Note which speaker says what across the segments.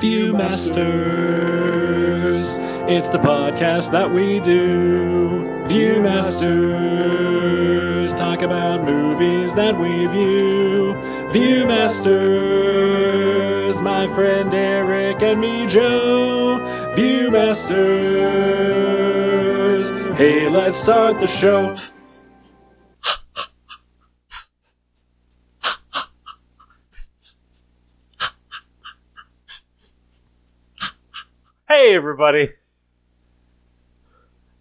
Speaker 1: Viewmasters, it's the podcast that we do. Viewmasters, talk about movies that we view. Viewmasters, my friend Eric and me Joe. Viewmasters, hey, let's start the show.
Speaker 2: Hey everybody!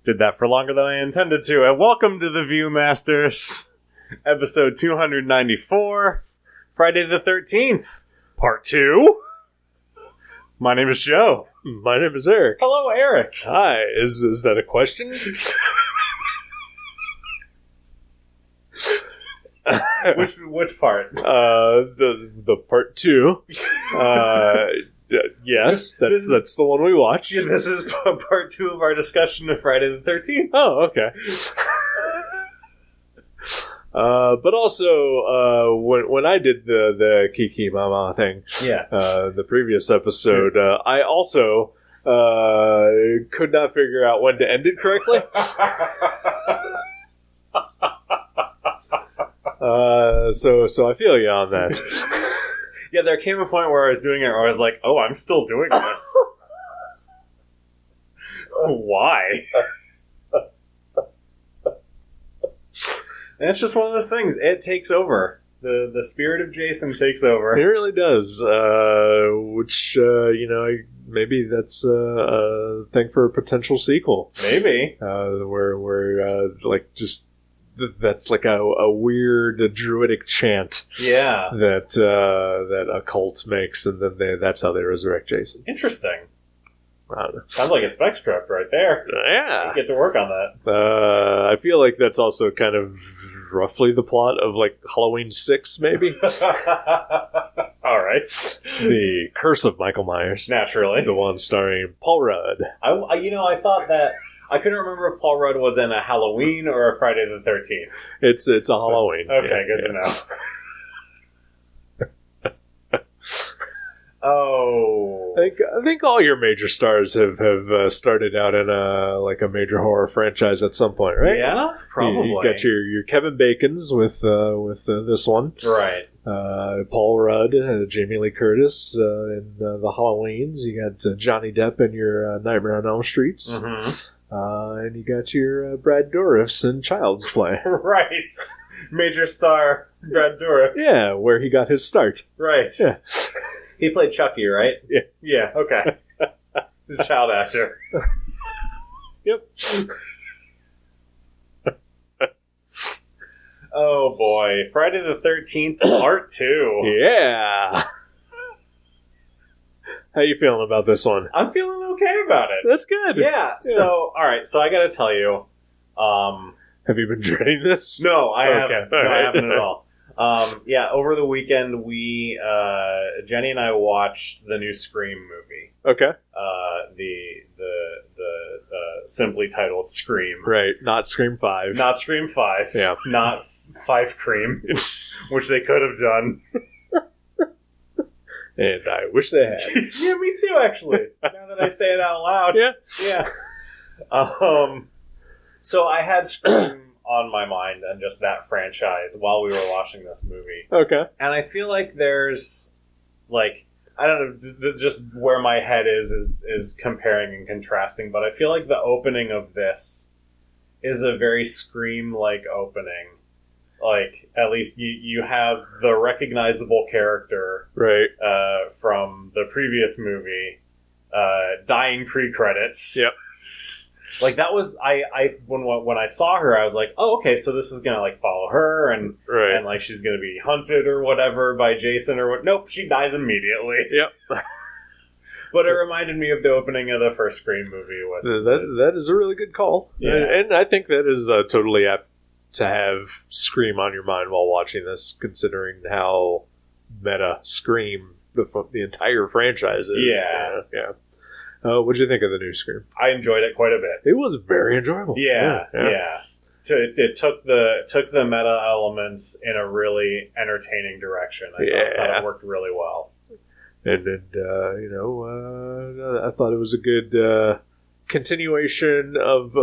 Speaker 2: Did that for longer than I intended to, and welcome to the Viewmasters, episode 294, Friday the 13th, part 2. My name is Joe.
Speaker 3: My name is Eric.
Speaker 2: Hello, Eric.
Speaker 3: Hi, is that a question?
Speaker 2: Which part?
Speaker 3: The part 2. Yes, that's the one we watched.
Speaker 2: Yeah, this is part 2 of our discussion of Friday the 13th.
Speaker 3: Oh, okay. But also, when I did the Kiki Mama thing, the previous episode, I also could not figure out when to end it correctly. So I feel you on that.
Speaker 2: Yeah, there came a point where I was doing it where I was like, oh, I'm still doing this. Why? And it's just one of those things. It takes over. The spirit of Jason takes over.
Speaker 3: It really does. Which, maybe that's a thing for a potential sequel.
Speaker 2: Maybe.
Speaker 3: Where just... That's like a weird druidic chant.
Speaker 2: Yeah.
Speaker 3: That a cult makes, and then that's how they resurrect Jason.
Speaker 2: Interesting.
Speaker 3: I don't know.
Speaker 2: Sounds like a spec script right there.
Speaker 3: Yeah.
Speaker 2: You get to work on that.
Speaker 3: I feel like that's also kind of roughly the plot of like Halloween 6, maybe.
Speaker 2: All right.
Speaker 3: The Curse of Michael Myers.
Speaker 2: Naturally.
Speaker 3: The one starring Paul Rudd.
Speaker 2: I thought that... I couldn't remember if Paul Rudd was in a Halloween or a Friday the 13th.
Speaker 3: It's a Halloween.
Speaker 2: Okay, good to know. Oh.
Speaker 3: I think all your major stars have started out in a major horror franchise at some point, right?
Speaker 2: Yeah, probably.
Speaker 3: You got your Kevin Bacons with this one.
Speaker 2: Right.
Speaker 3: Paul Rudd, Jamie Lee Curtis in the Halloweens. You got Johnny Depp in your Nightmare on Elm Streets.
Speaker 2: Mm-hmm.
Speaker 3: And you got your Brad Dourif in Child's Play.
Speaker 2: Right. Major star Brad Dourif.
Speaker 3: Yeah, where he got his start.
Speaker 2: Right.
Speaker 3: Yeah.
Speaker 2: He played Chucky, right?
Speaker 3: Yeah.
Speaker 2: Yeah, okay. He's a child actor.
Speaker 3: Yep.
Speaker 2: Oh boy. Friday the 13th, part 2.
Speaker 3: Yeah. How you feeling about this one?
Speaker 2: I'm feeling okay about it.
Speaker 3: That's good.
Speaker 2: Yeah. So, alright, so I gotta tell you,
Speaker 3: have you been dreading this?
Speaker 2: No, I haven't.
Speaker 3: Okay.
Speaker 2: No,
Speaker 3: All right.
Speaker 2: I haven't at all. Over the weekend, we, Jenny and I watched the new Scream movie.
Speaker 3: Okay.
Speaker 2: The simply titled Scream.
Speaker 3: Right. Not Scream 5.
Speaker 2: Not Scream 5.
Speaker 3: Yeah.
Speaker 2: Not 5 Cream, which they could have done.
Speaker 3: And I wish they had.
Speaker 2: Yeah, me too, actually. Now that I say it out loud.
Speaker 3: Yeah.
Speaker 2: Yeah. So I had Scream on my mind and just that franchise while we were watching this movie.
Speaker 3: Okay.
Speaker 2: And I feel like there's, like, I don't know, just where my head is comparing and contrasting, but I feel like the opening of this is a very Scream-like opening. Like, at least you have the recognizable character
Speaker 3: Right.
Speaker 2: from the previous movie dying pre-credits.
Speaker 3: Yep.
Speaker 2: Like, that was, when I saw her, I was like, oh, okay, so this is gonna, like, follow her, and,
Speaker 3: Right.
Speaker 2: and like, she's gonna be hunted or whatever by Jason or what. Nope, she dies immediately.
Speaker 3: Yep.
Speaker 2: But it reminded me of the opening of the first Scream movie.
Speaker 3: That is a really good call.
Speaker 2: Yeah.
Speaker 3: And I think that is totally apt to have Scream on your mind while watching this, considering how meta Scream the entire franchise is.
Speaker 2: Yeah.
Speaker 3: Yeah. What did you think of the new Scream?
Speaker 2: I enjoyed it quite a bit.
Speaker 3: It was very enjoyable.
Speaker 2: Yeah. It took the meta elements in a really entertaining direction. I thought it worked really well.
Speaker 3: I thought it was a good continuation of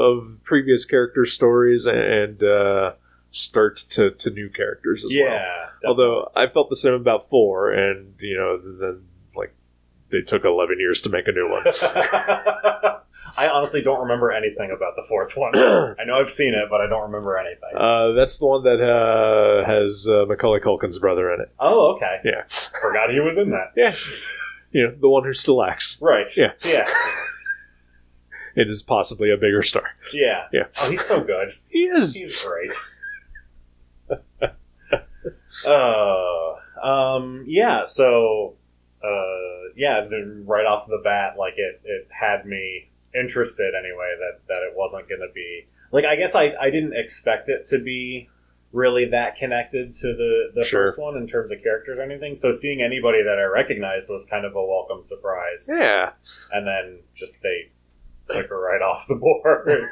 Speaker 3: previous character stories and start to new characters as well.
Speaker 2: Definitely.
Speaker 3: Although I felt the same about 4, and then like they took 11 years to make a new one.
Speaker 2: I honestly don't remember anything about the 4th one. I know I've seen it, but I don't remember anything.
Speaker 3: That's the one that has Macaulay Culkin's brother in it.
Speaker 2: Oh, okay.
Speaker 3: Yeah.
Speaker 2: Forgot he was in that.
Speaker 3: Yeah. The one who still acts.
Speaker 2: Right.
Speaker 3: Yeah.
Speaker 2: Yeah.
Speaker 3: It is possibly a bigger star.
Speaker 2: Yeah.
Speaker 3: Yeah.
Speaker 2: Oh, he's so good.
Speaker 3: He is.
Speaker 2: He's great. Yeah, so then right off the bat, like it had me interested anyway that it wasn't going to be like, I guess I didn't expect it to be really that connected to the
Speaker 3: Sure.
Speaker 2: first one in terms of characters or anything. So seeing anybody that I recognized was kind of a welcome surprise.
Speaker 3: Yeah.
Speaker 2: And then just they took her right off the board.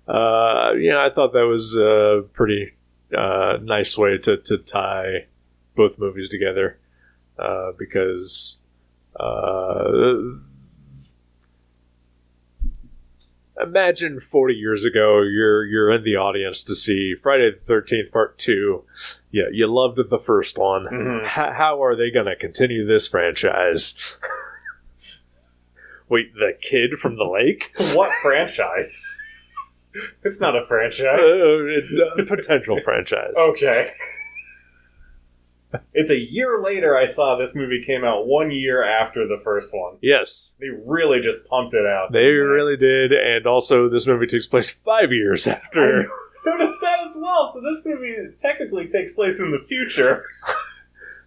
Speaker 3: I thought that was a pretty nice way to tie both movies together because imagine 40 years ago you're in the audience to see Friday the 13th Part 2. Yeah, you loved the first one.
Speaker 2: Mm-hmm.
Speaker 3: How are they going to continue this franchise? Wait, the kid from the lake?
Speaker 2: What franchise? It's not a franchise.
Speaker 3: A potential franchise.
Speaker 2: Okay. It's a year later I saw this movie came out 1 year after the first one.
Speaker 3: Yes.
Speaker 2: They really just pumped it out.
Speaker 3: They really did, and also this movie takes place 5 years after.
Speaker 2: I noticed that as well, so this movie technically takes place in the future.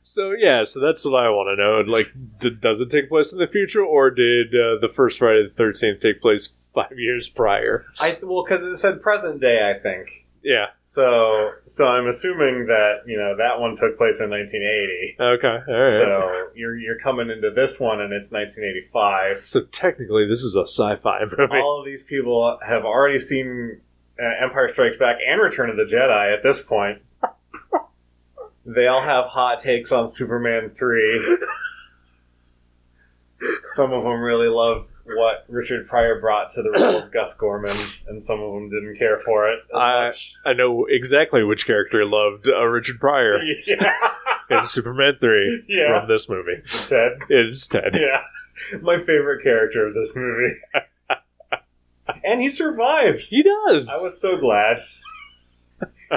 Speaker 3: So that's what I want to know. Like, does it take place in the future, or did the first Friday the 13th take place 5 years prior?
Speaker 2: Because it said present day, I think.
Speaker 3: Yeah.
Speaker 2: So I'm assuming that, that one took place in 1980.
Speaker 3: Okay, all right.
Speaker 2: So you're coming into this one and it's 1985.
Speaker 3: So technically this is a sci-fi movie.
Speaker 2: All of these people have already seen Empire Strikes Back and Return of the Jedi at this point. They all have hot takes on Superman 3. Some of them really love what Richard Pryor brought to the role of Gus Gorman, and some of them didn't care for it as much.
Speaker 3: I know exactly which character loved Richard Pryor
Speaker 2: Yeah.
Speaker 3: in Superman 3 from this movie.
Speaker 2: Ted.
Speaker 3: It is Ted.
Speaker 2: Yeah. My favorite character of this movie. And he survives.
Speaker 3: He does.
Speaker 2: I was so glad.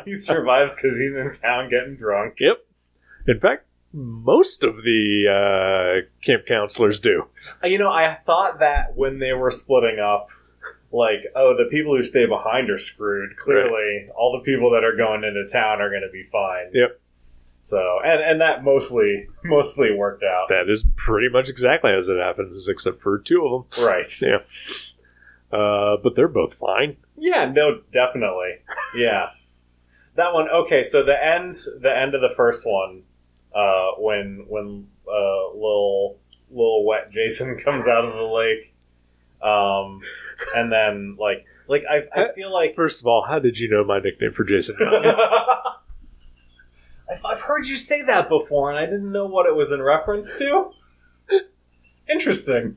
Speaker 2: He survives because he's in town getting drunk.
Speaker 3: Yep. In fact, most of the camp counselors do.
Speaker 2: I thought that when they were splitting up, like, the people who stay behind are screwed. Clearly, all the people that are going into town are going to be fine.
Speaker 3: Yep.
Speaker 2: So, and that mostly worked out.
Speaker 3: That is pretty much exactly as it happens, except for 2 of them.
Speaker 2: Right.
Speaker 3: Yeah. But they're both fine.
Speaker 2: Yeah, no, definitely. Yeah. That one, okay, so the end of the first one, when little wet Jason comes out of the lake, and then I feel like,
Speaker 3: first of all, how did you know my nickname for Jason Mountain?
Speaker 2: I've heard you say that before, and I didn't know what it was in reference to. Interesting.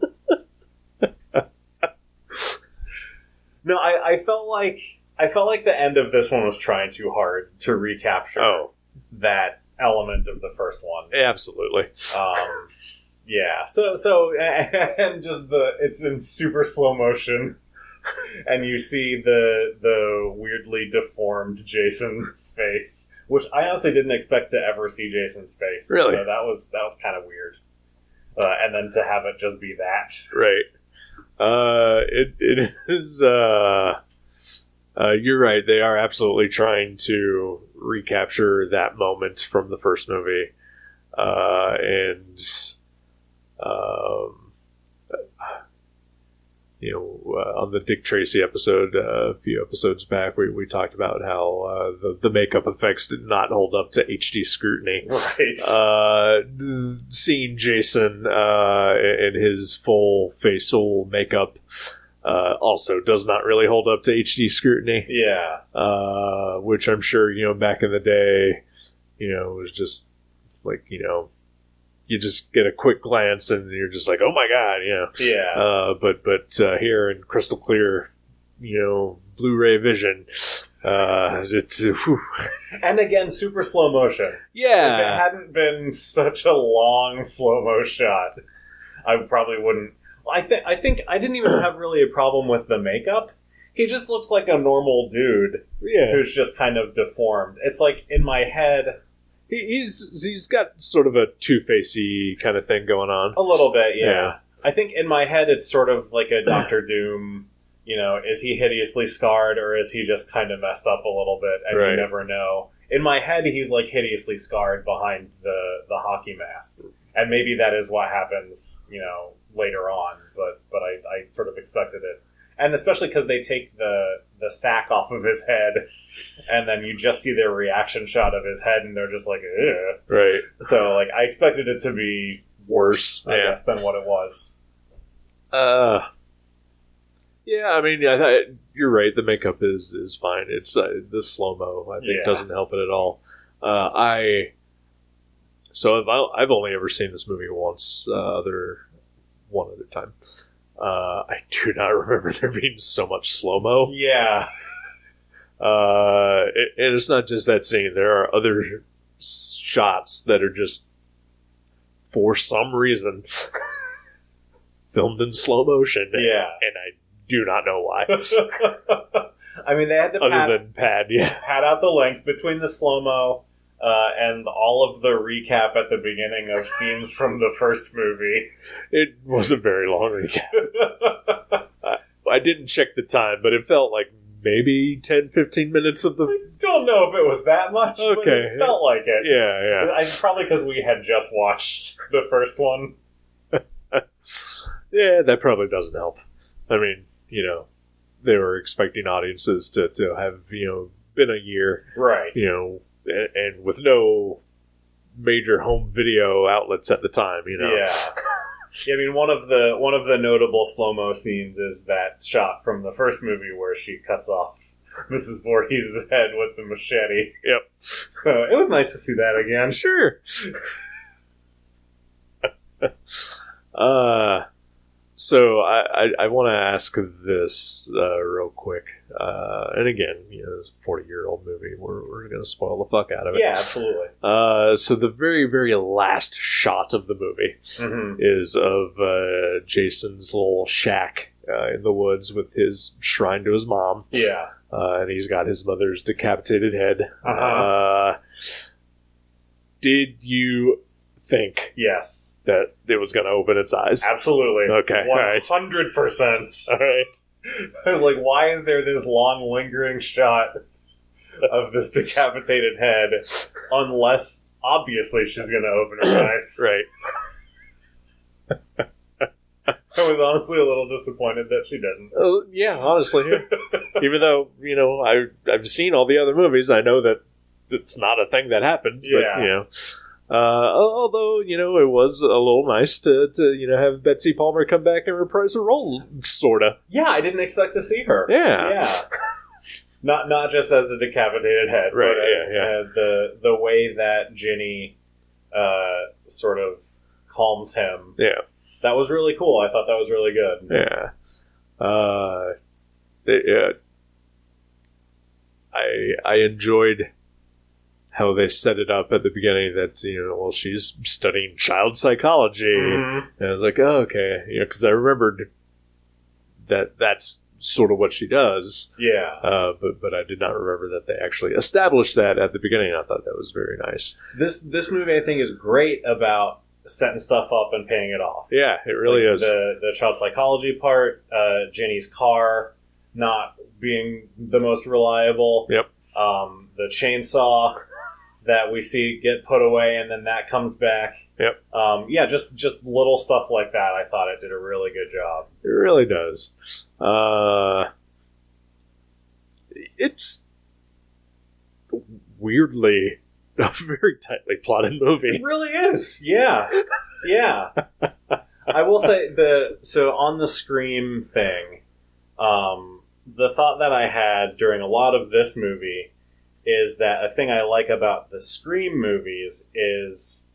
Speaker 2: No, I felt like the end of this one was trying too hard to recapture that element of the first one.
Speaker 3: Absolutely.
Speaker 2: Yeah. So and just it's in super slow motion, and you see the weirdly deformed Jason's face, which I honestly didn't expect to ever see Jason's face.
Speaker 3: Really?
Speaker 2: So that was kind of weird. And then to have it just be that.
Speaker 3: Right. It is. You're right. They are absolutely trying to recapture that moment from the first movie, on the Dick Tracy episode a few episodes back, we talked about how the makeup effects did not hold up to HD scrutiny.
Speaker 2: Right.
Speaker 3: Seeing Jason in his full facial makeup also does not really hold up to HD scrutiny.
Speaker 2: Yeah.
Speaker 3: Which I'm sure, back in the day, was just like, you just get a quick glance and you're just like, oh my god,
Speaker 2: Yeah.
Speaker 3: But here in crystal clear, Blu-ray vision, it's
Speaker 2: and again, super slow motion.
Speaker 3: Yeah.
Speaker 2: If it hadn't been such a long slow-mo shot, I probably wouldn't. I think I didn't even have really a problem with the makeup. He just looks like a normal dude who's just kind of deformed. It's like in my head,
Speaker 3: he's got sort of a two-facey kind of thing going on.
Speaker 2: A little bit, yeah. I think in my head it's sort of like a Doctor Doom. Is he hideously scarred or is he just kind of messed up a little bit? And you never know. In my head, he's like hideously scarred behind the hockey mask, and maybe that is what happens, later on. But I sort of expected it, and especially because they take the sack off of his head, and then you just see their reaction shot of his head, and they're just like, ugh.
Speaker 3: Right.
Speaker 2: So I expected it to be worse, I guess, than what it was.
Speaker 3: Yeah, I mean, you're right. The makeup is fine. It's the slow mo. I think doesn't help it at all. I've only ever seen this movie once. One other time. I do not remember there being so much slow mo.
Speaker 2: Yeah.
Speaker 3: And it's not just that scene. There are other shots that are just, for some reason, filmed in slow motion.
Speaker 2: Yeah.
Speaker 3: And I do not know why.
Speaker 2: I mean, they had to pad out the length between the slow-mo and all of the recap at the beginning of scenes from the first movie.
Speaker 3: It was a very long recap. I didn't check the time, but it felt like maybe 10-15 minutes of the...
Speaker 2: I don't know if it was that much, but it felt like it.
Speaker 3: Yeah.
Speaker 2: Probably because we had just watched the first one.
Speaker 3: Yeah, that probably doesn't help. I mean, they were expecting audiences to have, been a year.
Speaker 2: Right.
Speaker 3: And with no major home video outlets at the time,
Speaker 2: Yeah. I mean, one of the notable slow-mo scenes is that shot from the first movie where she cuts off Mrs. Voorhees' head with the machete.
Speaker 3: Yep.
Speaker 2: So it was nice to see that again.
Speaker 3: Sure. So I want to ask this real quick. And again, it's a 40-year-old movie. We're going to spoil the fuck out of it.
Speaker 2: Yeah, absolutely.
Speaker 3: So the very, very last shot of the movie is of Jason's little shack in the woods with his shrine to his mom.
Speaker 2: Yeah.
Speaker 3: And he's got his mother's decapitated head.
Speaker 2: Uh-huh.
Speaker 3: Did you think...
Speaker 2: Yes.
Speaker 3: That it was going to open its eyes?
Speaker 2: Absolutely.
Speaker 3: Okay.
Speaker 2: 100%.
Speaker 3: All right.
Speaker 2: Like, why is there this long, lingering shot of this decapitated head unless, obviously, she's going to open her eyes?
Speaker 3: Right.
Speaker 2: I was honestly a little disappointed that she didn't.
Speaker 3: Yeah, honestly. Yeah. Even though, I've seen all the other movies, I know that it's not a thing that happens.
Speaker 2: Yeah.
Speaker 3: But, although, it was a little nice to have Betsy Palmer come back and reprise her role, sorta.
Speaker 2: Yeah, I didn't expect to see her.
Speaker 3: Yeah.
Speaker 2: Not just as a decapitated head,
Speaker 3: right,
Speaker 2: but as the way that Ginny sort of calms him.
Speaker 3: Yeah.
Speaker 2: That was really cool. I thought that was really good.
Speaker 3: Yeah. I enjoyed how they set it up at the beginning that, she's studying child psychology.
Speaker 2: Mm-hmm.
Speaker 3: And I was like, oh, okay. Because I remembered that that's sort of what she does.
Speaker 2: Yeah.
Speaker 3: But I did not remember that they actually established that at the beginning. I thought that was very nice.
Speaker 2: This movie, I think, is great about setting stuff up and paying it off.
Speaker 3: Yeah, it really is.
Speaker 2: The child psychology part, Jenny's car not being the most reliable.
Speaker 3: Yep.
Speaker 2: The chainsaw that we see get put away and then that comes back.
Speaker 3: Yep.
Speaker 2: Just little stuff like that. I thought it did a really good job.
Speaker 3: It really does. It's weirdly a very tightly plotted movie.
Speaker 2: It really is. Yeah. I will say so on the Scream thing, the thought that I had during a lot of this movie is that a thing I like about the Scream movies is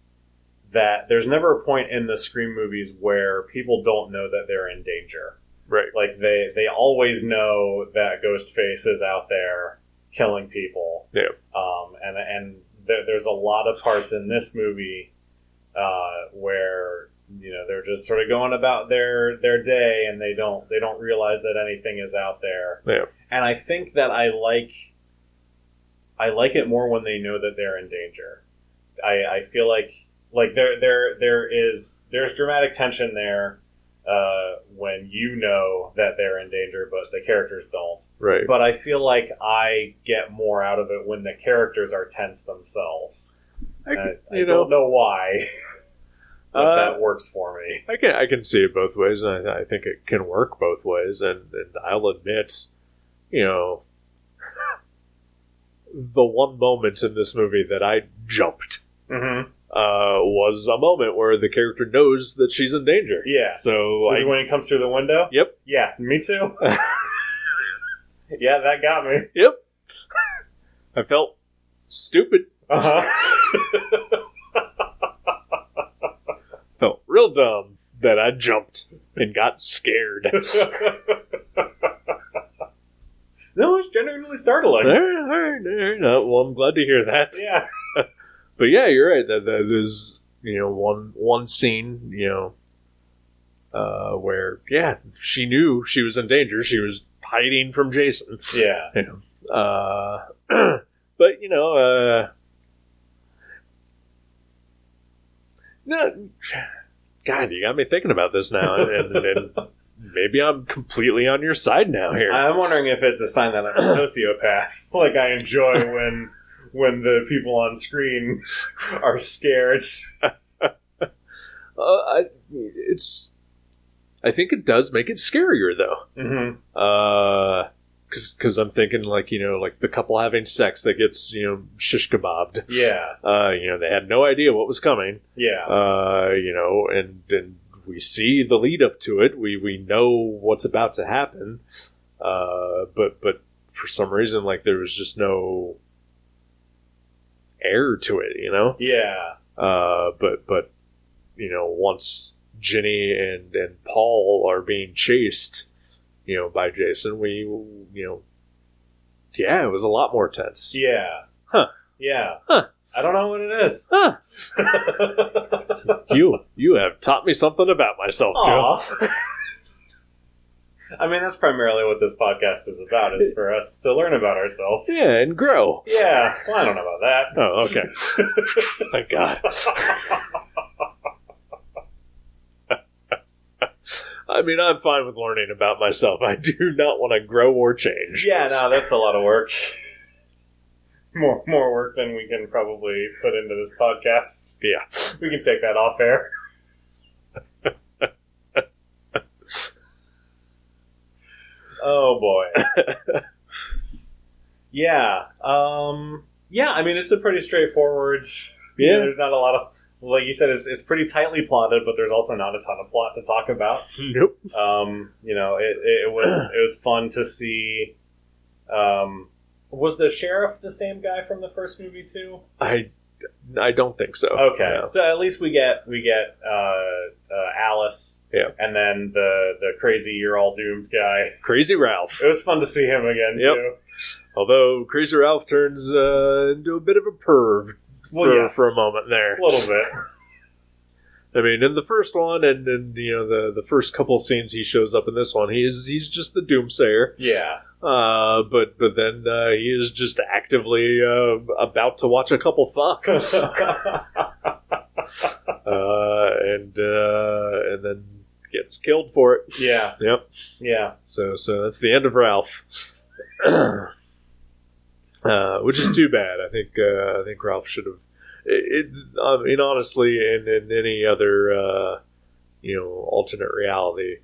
Speaker 2: that there's never a point in the Scream movies where people don't know that they're in danger.
Speaker 3: Right.
Speaker 2: Like, they always know that Ghostface is out there killing people.
Speaker 3: Yeah.
Speaker 2: And there's a lot of parts in this movie where, you know, they're just sort of going about their day, and they don't realize that anything is out there.
Speaker 3: Yeah.
Speaker 2: And I think that I like it more when they know that they're in danger. I feel like there's dramatic tension there when you know that they're in danger, but the characters don't.
Speaker 3: Right.
Speaker 2: But I feel like I get more out of it when the characters are tense themselves. I don't know why. But that works for me.
Speaker 3: I can see it both ways, and I think it can work both ways. And I'll admit, you know, the one moment in this movie that I jumped was a moment where the character knows that she's in danger.
Speaker 2: Yeah.
Speaker 3: So
Speaker 2: is it when he comes through the window?
Speaker 3: Yep.
Speaker 2: Yeah, me too. Yeah, that got me.
Speaker 3: Yep. I felt stupid. Felt real dumb that I jumped and got scared.
Speaker 2: No, it's genuinely startling.
Speaker 3: All right. Well, I'm glad to hear that.
Speaker 2: Yeah.
Speaker 3: But yeah, you're right. That there's, you know, one scene, you know, where she knew she was in danger. She was hiding from Jason.
Speaker 2: Yeah.
Speaker 3: You know, but you know, no, God, you got me thinking about this now, and maybe I'm completely on your side now here.
Speaker 2: I'm wondering if it's a sign that I'm a sociopath. Like, I enjoy when the people on screen are scared.
Speaker 3: I think it does make it scarier, though.
Speaker 2: Mm-hmm.
Speaker 3: Because I'm thinking, like, you know, like the couple having sex that gets, you know, shish kebabbed.
Speaker 2: Yeah.
Speaker 3: You know, they had no idea what was coming.
Speaker 2: Yeah.
Speaker 3: You know, and we see the lead up to it. We know what's about to happen. But for some reason, like, there was just no air to it, you know?
Speaker 2: Yeah.
Speaker 3: But you know, once Ginny and Paul are being chased, you know, by Jason, it was a lot more tense.
Speaker 2: Yeah.
Speaker 3: Huh.
Speaker 2: Yeah.
Speaker 3: Huh.
Speaker 2: I don't know what it is.
Speaker 3: Huh. You have taught me something about myself, Joe.
Speaker 2: I mean, that's primarily what this podcast is about, is for us to learn about ourselves.
Speaker 3: Yeah, and grow.
Speaker 2: Yeah. Well, I don't know about that.
Speaker 3: Oh, okay. Thank God. I mean, I'm fine with learning about myself. I do not want to grow or change.
Speaker 2: Yeah, no, that's a lot of work. More work than we can probably put into this podcast.
Speaker 3: Yeah.
Speaker 2: We can take that off air. Oh, boy. Yeah. Yeah, I mean, it's a pretty straightforward...
Speaker 3: Yeah.
Speaker 2: You know, there's not a lot of... Like you said, it's pretty tightly plotted, but there's also not a ton of plot to talk about.
Speaker 3: Nope.
Speaker 2: You know, it was fun to see... was the sheriff the same guy from the first movie, too?
Speaker 3: I don't think so.
Speaker 2: Okay.
Speaker 3: No.
Speaker 2: So at least we get Alice.
Speaker 3: Yeah.
Speaker 2: And then the crazy you're all doomed guy.
Speaker 3: Crazy Ralph.
Speaker 2: It was fun to see him again, too.
Speaker 3: Although Crazy Ralph turns into a bit of a perv for a moment there.
Speaker 2: A little bit.
Speaker 3: I mean, in the first one, and you know, the first couple scenes he shows up in this one, he's just the doomsayer.
Speaker 2: Yeah.
Speaker 3: But then he is just actively about to watch a couple fuck. And then gets killed for it.
Speaker 2: Yeah.
Speaker 3: Yep.
Speaker 2: Yeah.
Speaker 3: So that's the end of Ralph. Which is too bad. I think Ralph should have. I mean, honestly, in any other alternate reality,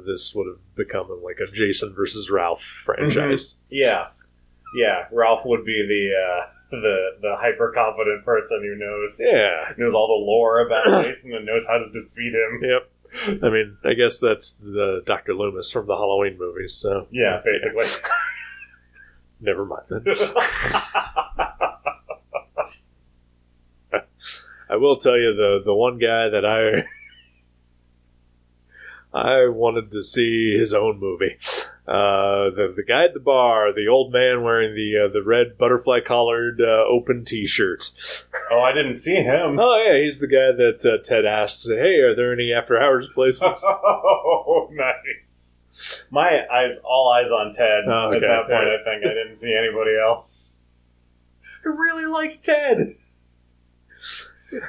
Speaker 3: this would have become like a Jason versus Ralph franchise.
Speaker 2: Mm-hmm. Yeah. Ralph would be the hyper confident person who knows all the lore about Jason and knows how to defeat him.
Speaker 3: Yep. I mean, I guess that's the Dr. Loomis from the Halloween movies. So
Speaker 2: yeah, basically.
Speaker 3: Never mind then. I will tell you the one guy that I wanted to see his own movie. The guy at the bar, the old man wearing the red butterfly collared open T-shirt.
Speaker 2: Oh, I didn't see him.
Speaker 3: Oh yeah, he's the guy that Ted asked, "Hey, are there any after hours places?"
Speaker 2: Oh, nice. All eyes on Ted at that point. I think I didn't see anybody else. I really liked Ted.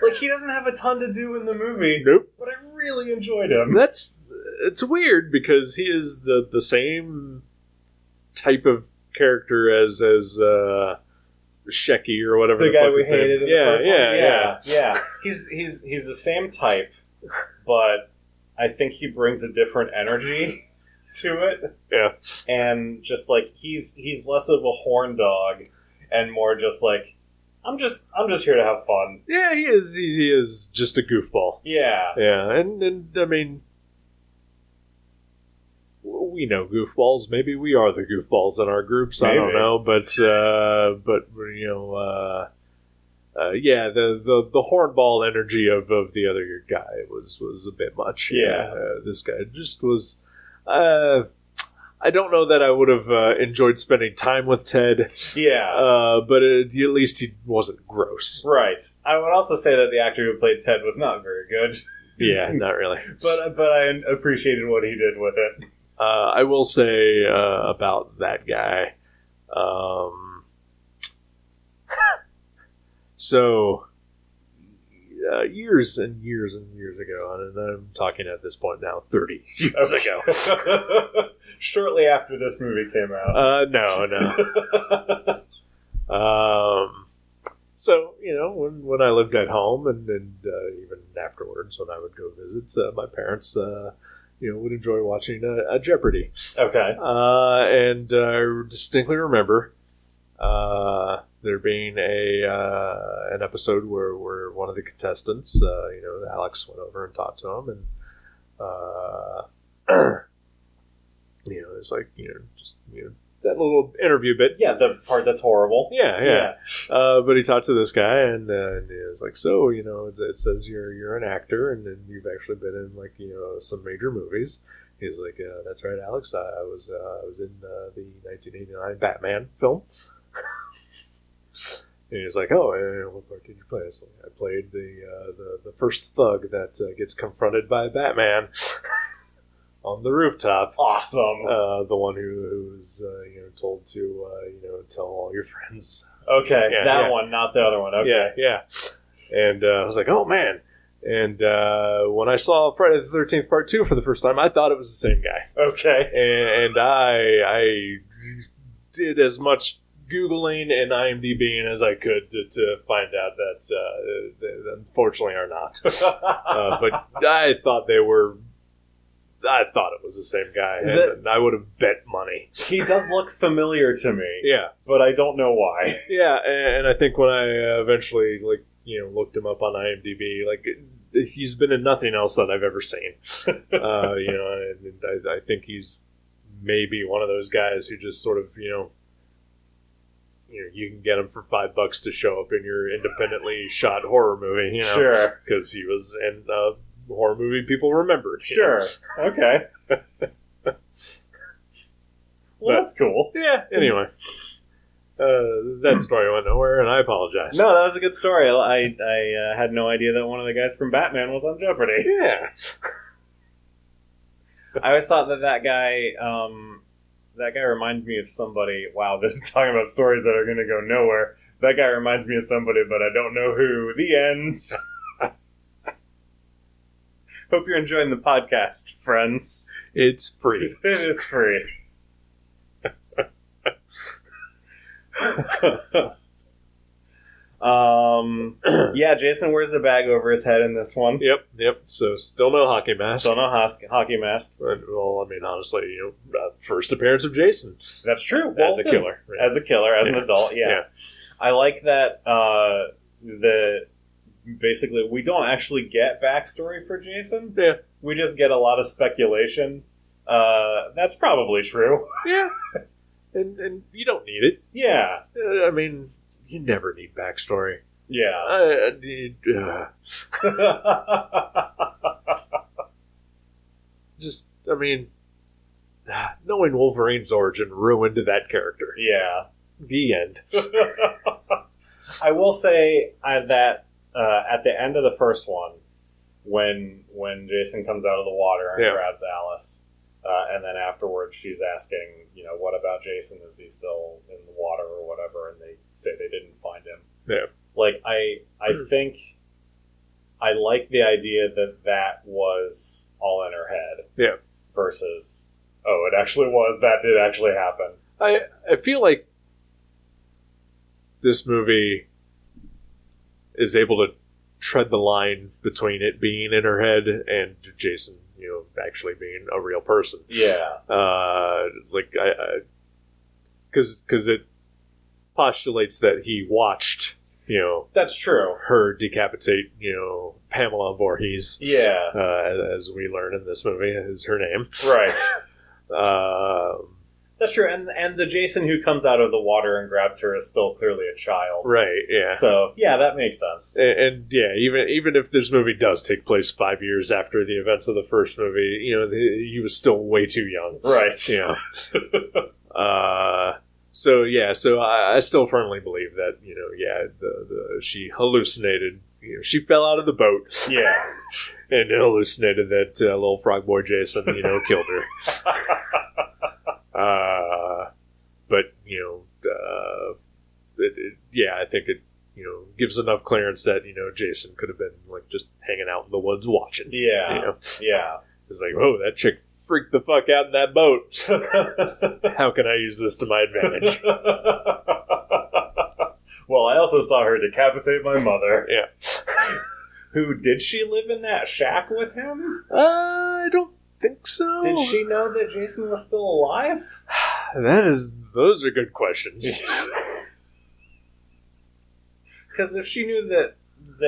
Speaker 2: Like, he doesn't have a ton to do in the movie.
Speaker 3: Nope.
Speaker 2: But I really enjoyed him.
Speaker 3: It's weird because he is the same type of character as Shecky or whatever.
Speaker 2: The guy we hated in the first one?
Speaker 3: Yeah.
Speaker 2: He's the same type, but I think he brings a different energy to it.
Speaker 3: Yeah.
Speaker 2: And just like he's less of a horn dog and more just like I'm just here to have fun.
Speaker 3: Yeah, he is just a goofball.
Speaker 2: Yeah.
Speaker 3: Yeah, and I mean, we know goofballs. Maybe we are the goofballs in our groups. Maybe. I don't know, but you know, yeah, the hornball energy of the other guy was a bit much.
Speaker 2: Yeah,
Speaker 3: this guy just was. I don't know that I would have enjoyed spending time with Ted.
Speaker 2: Yeah.
Speaker 3: But at least he wasn't gross.
Speaker 2: Right. I would also say that the actor who played Ted was not very good.
Speaker 3: Yeah, not really.
Speaker 2: but I appreciated what he did with it.
Speaker 3: I will say about that guy. So, years and years and years ago, and I'm talking at this point now 30 years ago.
Speaker 2: Shortly after this movie came out.
Speaker 3: No. So, you know, when I lived at home and even afterwards when I would go visit, my parents, you know, would enjoy watching a Jeopardy.
Speaker 2: Okay.
Speaker 3: And I distinctly remember there being an episode where one of the contestants, you know, Alex went over and talked to him, and you know, it's like, you know, just, you know, that little interview bit.
Speaker 2: Yeah, the part that's horrible.
Speaker 3: Yeah. But he talked to this guy, and he was like, so, you know, it says you're an actor, and then you've actually been in, like, you know, some major movies. He's like, that's right, Alex. I was in the 1989 Batman film. And he's like, oh, what part did you play? So I played the first thug that gets confronted by Batman on the rooftop.
Speaker 2: Awesome.
Speaker 3: The one who's you know, told to you know, tell all your friends.
Speaker 2: Okay, that one, not the other one. Okay.
Speaker 3: Yeah. And I was like, oh man. And when I saw Friday the 13th Part 2 for the first time, I thought it was the same guy.
Speaker 2: Okay.
Speaker 3: And I did as much Googling and IMDBing as I could to find out that they unfortunately are not. But I thought it was the same guy, and I would have bet money.
Speaker 2: He does look familiar to me.
Speaker 3: Yeah.
Speaker 2: But I don't know why.
Speaker 3: Yeah, and I think when I eventually, like, you know, looked him up on IMDb, like, he's been in nothing else that I've ever seen. You know, and I think he's maybe one of those guys who just sort of, you know, you can get him for $5 to show up in your independently shot horror movie, you know.
Speaker 2: Sure.
Speaker 3: Because he was in a horror movie people remembered.
Speaker 2: Sure.
Speaker 3: Know?
Speaker 2: Okay. Well, that's cool.
Speaker 3: Yeah, anyway. That story went nowhere, and I apologize.
Speaker 2: No, that was a good story. I had no idea that one of the guys from Batman was on Jeopardy.
Speaker 3: Yeah.
Speaker 2: I always thought that guy reminds me of somebody. Wow, this is talking about stories that are going to go nowhere. That guy reminds me of somebody, but I don't know who. The ends. Hope you're enjoying the podcast, friends.
Speaker 3: It's free.
Speaker 2: It is free. Yeah, Jason wears a bag over his head in this one.
Speaker 3: Yep. So still no hockey mask.
Speaker 2: Still no hockey mask.
Speaker 3: Well, I mean, honestly, you know, first appearance of Jason.
Speaker 2: That's true.
Speaker 3: As a killer.
Speaker 2: Right? As a killer, as an adult, yeah. I like that basically we don't actually get backstory for Jason.
Speaker 3: Yeah. We
Speaker 2: just get a lot of speculation. That's probably true.
Speaker 3: Yeah. And you don't need it.
Speaker 2: Yeah.
Speaker 3: I mean, you never need backstory.
Speaker 2: Yeah.
Speaker 3: Just, I mean, knowing Wolverine's origin ruined that character.
Speaker 2: Yeah.
Speaker 3: The end.
Speaker 2: I will say that at the end of the first one, when Jason comes out of the water and grabs Alice, and then afterwards she's asking, what about Jason? Is he still in the water or whatever? And they say they didn't find him.
Speaker 3: Yeah.
Speaker 2: Like, I think I like the idea that was all in her head.
Speaker 3: Yeah.
Speaker 2: Versus, it actually was. That did actually happen.
Speaker 3: I feel like this movie is able to tread the line between it being in her head and Jason, actually being a real person.
Speaker 2: Yeah.
Speaker 3: Because it postulates that he watched,
Speaker 2: that's true.
Speaker 3: her decapitate, Pamela Voorhees.
Speaker 2: Yeah.
Speaker 3: As we learn in this movie, is her name.
Speaker 2: Right. That's true, and the Jason who comes out of the water and grabs her is still clearly a child.
Speaker 3: Right, yeah.
Speaker 2: So, yeah, that makes sense.
Speaker 3: And yeah, even if this movie does take place 5 years after the events of the first movie, he was still way too young.
Speaker 2: Right.
Speaker 3: Yeah. So I still firmly believe that, she hallucinated. She fell out of the boat.
Speaker 2: Yeah.
Speaker 3: And hallucinated that little frog boy Jason, killed her. But I think it gives enough clearance that Jason could have been like just hanging out in the woods watching.
Speaker 2: Yeah, yeah.
Speaker 3: It's like, oh, that chick freaked the fuck out in that boat. How can I use this to my advantage?
Speaker 2: Well, I also saw her decapitate my mother.
Speaker 3: Yeah.
Speaker 2: Who did she live in that shack with him?
Speaker 3: I don't think so.
Speaker 2: Did she know that Jason was still alive?
Speaker 3: Those are good questions.
Speaker 2: Because if she knew that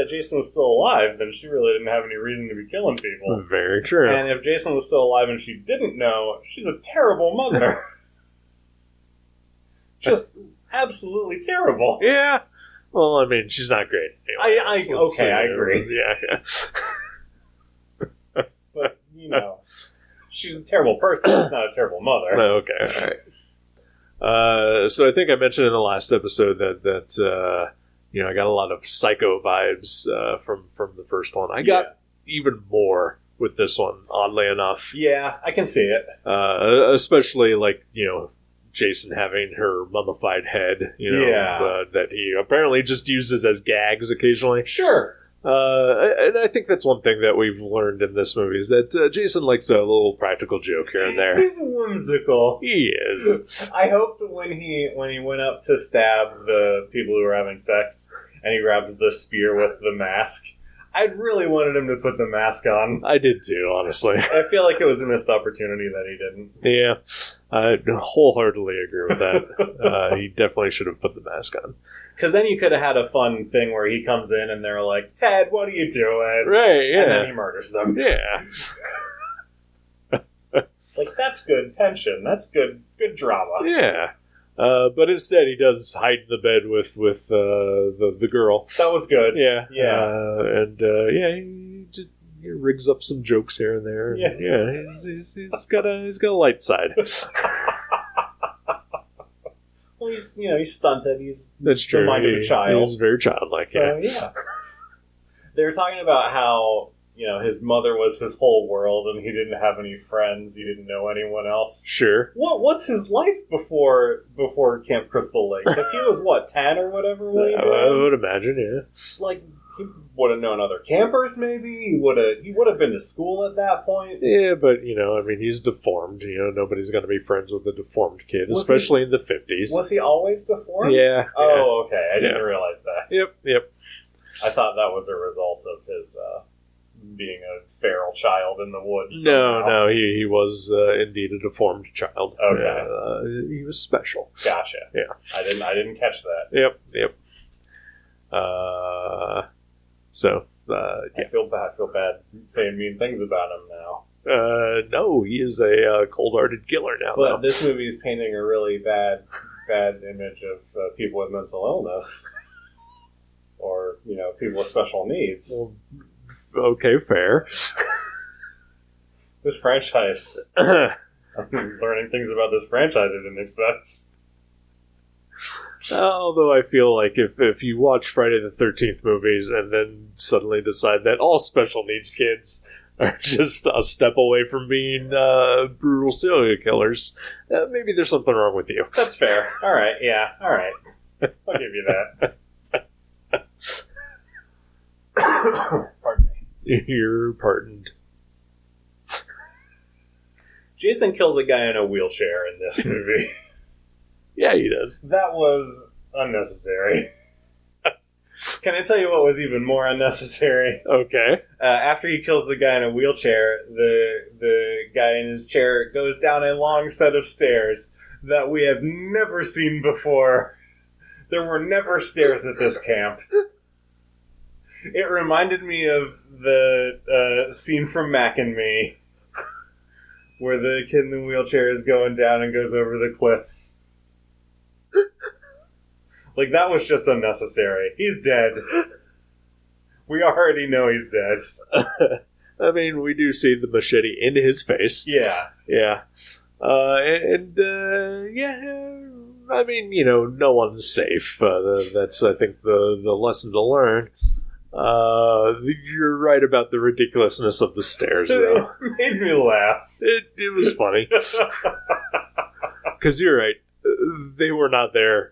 Speaker 2: Jason was still alive, then she really didn't have any reason to be killing people.
Speaker 3: Very true.
Speaker 2: And if Jason was still alive and she didn't know, she's a terrible mother. Just absolutely terrible.
Speaker 3: Yeah. Well, I mean, she's not great. Anyway,
Speaker 2: I agree.
Speaker 3: Yeah.
Speaker 2: But, she's a terrible person. She's not a terrible mother.
Speaker 3: Okay, all right. So I think I mentioned in the last episode that I got a lot of Psycho vibes from the first one. I got even more with this one, oddly enough.
Speaker 2: Yeah, I can see it.
Speaker 3: Especially Jason having her mummified head, that he apparently just uses as gags occasionally.
Speaker 2: Sure.
Speaker 3: And I think that's one thing that we've learned in this movie is that Jason likes a little practical joke here and there.
Speaker 2: He's whimsical.
Speaker 3: He is.
Speaker 2: I hope that when he went up to stab the people who were having sex and he grabs the spear with the mask, I really wanted him to put the mask on.
Speaker 3: I did too, honestly.
Speaker 2: I feel like it was a missed opportunity that he didn't.
Speaker 3: Yeah, I wholeheartedly agree with that. He definitely should have put the mask on.
Speaker 2: Because then you could have had a fun thing where he comes in and they're like, Ted, what are you doing?
Speaker 3: Right, yeah.
Speaker 2: And then he murders them.
Speaker 3: Yeah.
Speaker 2: That's good tension. That's good drama.
Speaker 3: Yeah. But instead he does hide in the bed with the girl.
Speaker 2: That was good.
Speaker 3: Yeah.
Speaker 2: Yeah.
Speaker 3: He rigs up some jokes here and there.
Speaker 2: Yeah.
Speaker 3: Yeah, he's got a light side.
Speaker 2: Well, he's stunted.
Speaker 3: That's true.
Speaker 2: The mind of a child.
Speaker 3: He's very childlike.
Speaker 2: So, yeah. They were talking about how, his mother was his whole world and he didn't have any friends. He didn't know anyone else.
Speaker 3: Sure.
Speaker 2: What's his life before Camp Crystal Lake? Because he was, 10 or whatever?
Speaker 3: I would imagine, yeah.
Speaker 2: He would have known other campers, maybe. He would have been to school at that point.
Speaker 3: Yeah, but he's deformed. Nobody's going to be friends with a deformed kid, especially in the 50s.
Speaker 2: Was he always deformed?
Speaker 3: Yeah.
Speaker 2: Oh, okay. I didn't realize that.
Speaker 3: Yep.
Speaker 2: I thought that was a result of his being a feral child in the woods.
Speaker 3: No, he was indeed a deformed child.
Speaker 2: Okay.
Speaker 3: He was special.
Speaker 2: Gotcha.
Speaker 3: Yeah.
Speaker 2: I didn't catch that.
Speaker 3: Yep.
Speaker 2: I feel bad saying mean things about him now.
Speaker 3: No, he is a cold-hearted killer now.
Speaker 2: But this movie is painting a really bad image of people with mental illness, or people with special needs.
Speaker 3: Well, okay, fair.
Speaker 2: This franchise. I'm learning things about this franchise I didn't expect.
Speaker 3: Although I feel like if you watch Friday the 13th movies and then suddenly decide that all special needs kids are just a step away from being brutal serial killers, maybe there's something wrong with you.
Speaker 2: That's fair. All right, yeah, all right. I'll give you that. Pardon me.
Speaker 3: You're pardoned.
Speaker 2: Jason kills a guy in a wheelchair in this movie.
Speaker 3: Yeah, he does.
Speaker 2: That was unnecessary. Can I tell you what was even more unnecessary?
Speaker 3: Okay.
Speaker 2: After he kills the guy in a wheelchair, the guy in his chair goes down a long set of stairs that we have never seen before. There were never stairs at this camp. It reminded me of the scene from Mac and Me, where the kid in the wheelchair is going down and goes over the cliff. Like, that was just unnecessary. He's dead. We already know he's dead.
Speaker 3: I mean, we do see the machete into his face.
Speaker 2: Yeah.
Speaker 3: Yeah. I mean, no one's safe. That's, I think, the lesson to learn. You're right about the ridiculousness of the stairs, though.
Speaker 2: It made me laugh.
Speaker 3: It was funny. Because you're right. They were not there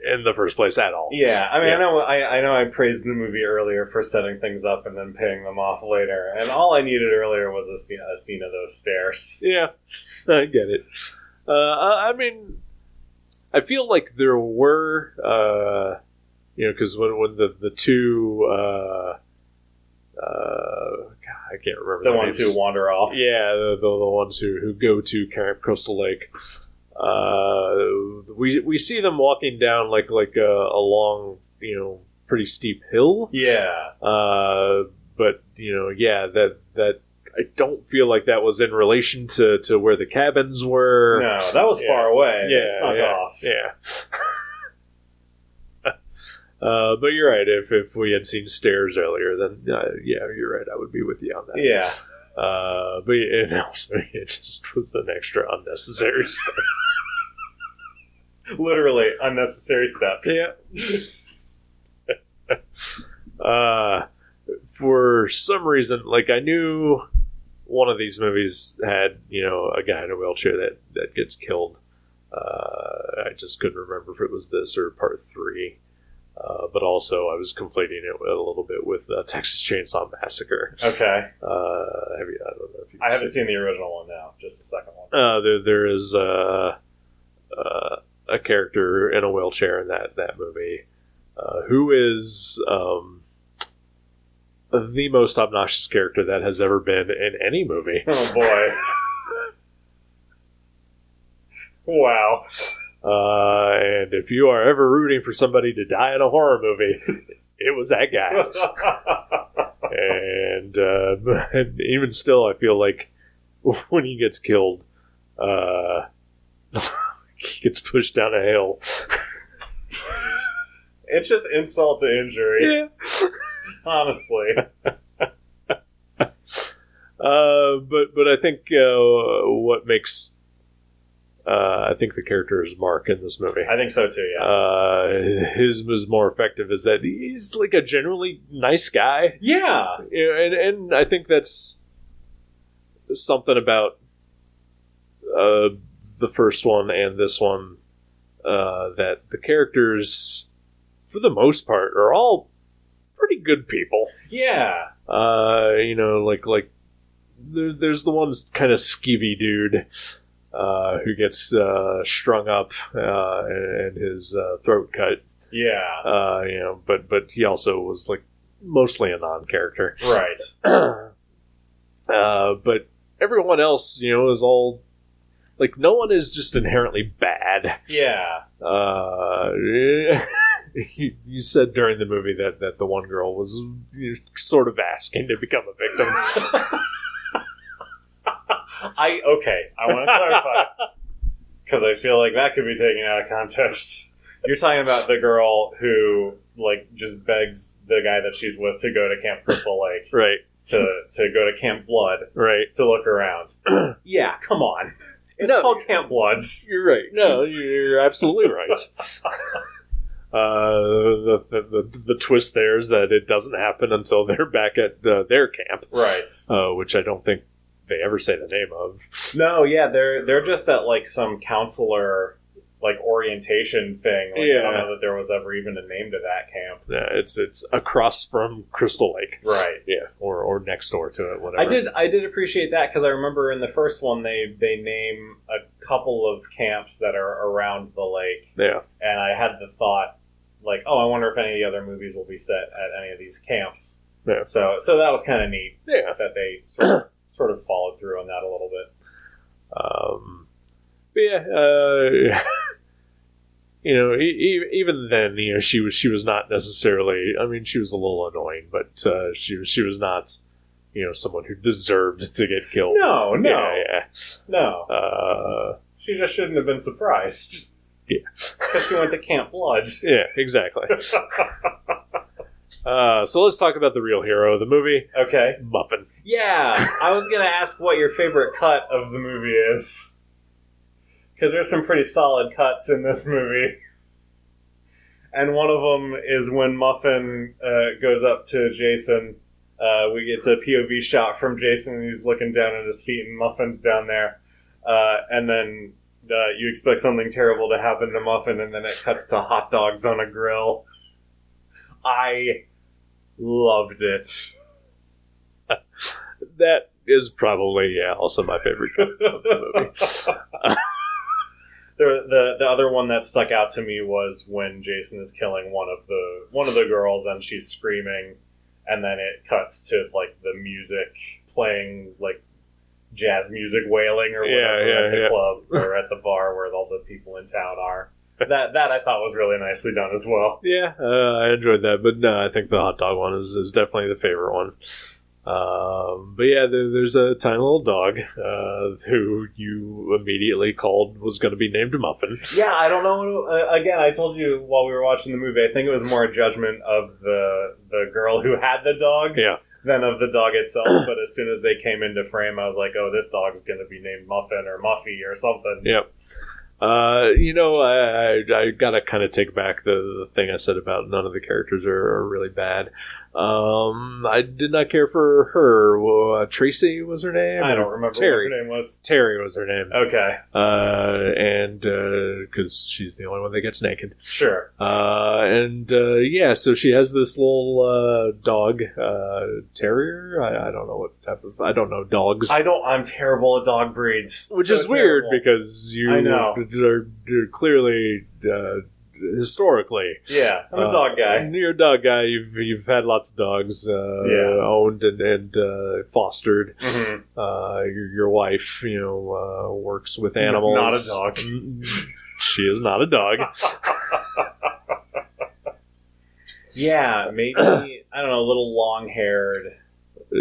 Speaker 3: in the first place at all.
Speaker 2: Yeah, I mean, yeah. I know I praised the movie earlier for setting things up and then paying them off later, and all I needed earlier was a scene of those stairs.
Speaker 3: Yeah, I get it. I mean, I feel like there were, because when the two, I can't remember
Speaker 2: the ones
Speaker 3: names.
Speaker 2: who wander off.
Speaker 3: Yeah, the ones who go to Camp Crystal Lake. We see them walking down like a long, pretty steep hill.
Speaker 2: Yeah.
Speaker 3: But that I don't feel like that was in relation to where the cabins were.
Speaker 2: No, that was far away.
Speaker 3: Yeah,
Speaker 2: snuck off.
Speaker 3: Yeah. But you're right. If we had seen stairs earlier, then you're right. I would be with you on that.
Speaker 2: Yeah.
Speaker 3: But it just was an extra unnecessary step.
Speaker 2: Literally unnecessary steps.
Speaker 3: Yeah. For some reason, I knew one of these movies had a guy in a wheelchair that gets killed. I just couldn't remember if it was this or part 3. But also, I was conflating it a little bit with Texas Chainsaw Massacre.
Speaker 2: Okay.
Speaker 3: I don't know if
Speaker 2: I haven't seen the original one now, just the second one.
Speaker 3: There is a character in a wheelchair in that movie who is the most obnoxious character that has ever been in any movie.
Speaker 2: Oh, boy. Wow.
Speaker 3: And if you are ever rooting for somebody to die in a horror movie, it was that guy. And even still, I feel like when he gets killed, he gets pushed down a hill.
Speaker 2: It's just insult to injury.
Speaker 3: Yeah.
Speaker 2: Honestly.
Speaker 3: But I think what makes I think the character is Mark in this movie.
Speaker 2: I think so too, yeah.
Speaker 3: His was more effective is that he's like a generally nice guy.
Speaker 2: Yeah.
Speaker 3: And I think that's something about the first one and this one that the characters, for the most part, are all pretty good people.
Speaker 2: Yeah.
Speaker 3: Like there's the one kind of skeevy dude who gets strung up and his throat cut.
Speaker 2: Yeah.
Speaker 3: But he also was like mostly a non-character.
Speaker 2: Right.
Speaker 3: But everyone else, is all like, no one is just inherently bad.
Speaker 2: Yeah.
Speaker 3: You said during the movie that the one girl was sort of asking to become a victim.
Speaker 2: I want to clarify, because I feel like that could be taken out of context. You're talking about the girl who just begs the guy that she's with to go to Camp Crystal Lake.
Speaker 3: Right.
Speaker 2: To go to Camp Blood.
Speaker 3: Right.
Speaker 2: To look around. Yeah, come on. It's called Camp Bloods.
Speaker 3: You're right. No, you're absolutely right. The twist there is that it doesn't happen until they're back at their camp.
Speaker 2: Right.
Speaker 3: Which I don't think they ever say the name of.
Speaker 2: No, yeah, they're just at like some counselor orientation thing. I don't know that there was ever even a name to that camp.
Speaker 3: Yeah, it's across from Crystal Lake.
Speaker 2: Right.
Speaker 3: Yeah, or next door to it, whatever.
Speaker 2: I did appreciate that because I remember in the first one they name a couple of camps that are around the lake.
Speaker 3: Yeah. And
Speaker 2: I had the thought, I wonder if any of the other movies will be set at any of these camps.
Speaker 3: Yeah.
Speaker 2: So that was kind of neat.
Speaker 3: Yeah.
Speaker 2: That they sort of followed through on that a little bit.
Speaker 3: But yeah, even then, she was not necessarily. I mean, she was a little annoying, but she was not, someone who deserved to get killed.
Speaker 2: No.
Speaker 3: No.
Speaker 2: She just shouldn't have been surprised.
Speaker 3: Yeah,
Speaker 2: because she went to Camp Bloods.
Speaker 3: Yeah, exactly. So let's talk about the real hero of the movie.
Speaker 2: Okay.
Speaker 3: Muffin.
Speaker 2: Yeah, I was going to ask what your favorite cut of the movie is. Because there's some pretty solid cuts in this movie. And one of them is when Muffin goes up to Jason. We get a POV shot from Jason, and he's looking down at his feet, and Muffin's down there. And then you expect something terrible to happen to Muffin, and then it cuts to hot dogs on a grill. I loved it.
Speaker 3: That is probably, also my favorite cut of the movie.
Speaker 2: The other one that stuck out to me was when Jason is killing one of the girls and she's screaming, and then it cuts to the music playing, jazz music wailing or whatever at the club or at the bar where all the people in town are. That I thought was really nicely done as well.
Speaker 3: Yeah, I enjoyed that, but no, I think the hot dog one is definitely the favorite one. But yeah, there's a tiny little dog who you immediately called was going to be named Muffin.
Speaker 2: Yeah, I don't know. Again, I told you while we were watching the movie, I think it was more a judgment of the girl who had the dog than of the dog itself. But as soon as they came into frame, I was like, oh, this dog's going to be named Muffin or Muffy or something.
Speaker 3: Yep. I gotta kind of take back the thing I said about none of the characters are really bad. I did not care for her. Well, Tracy was her name?
Speaker 2: I don't remember
Speaker 3: Terry.
Speaker 2: what her name was.
Speaker 3: Terry was her name.
Speaker 2: Okay.
Speaker 3: And because she's the only one that gets naked.
Speaker 2: Sure.
Speaker 3: So she has this little dog, terrier. I don't know what type of. I don't know dogs.
Speaker 2: I'm terrible at dog breeds.
Speaker 3: Which is weird because you are clearly. Historically,
Speaker 2: I'm a dog guy.
Speaker 3: You're a dog guy. You've had lots of dogs owned and fostered. Mm-hmm. Your wife, works with animals.
Speaker 2: Not a dog.
Speaker 3: She is not a dog.
Speaker 2: Yeah, maybe I don't know, a little long-haired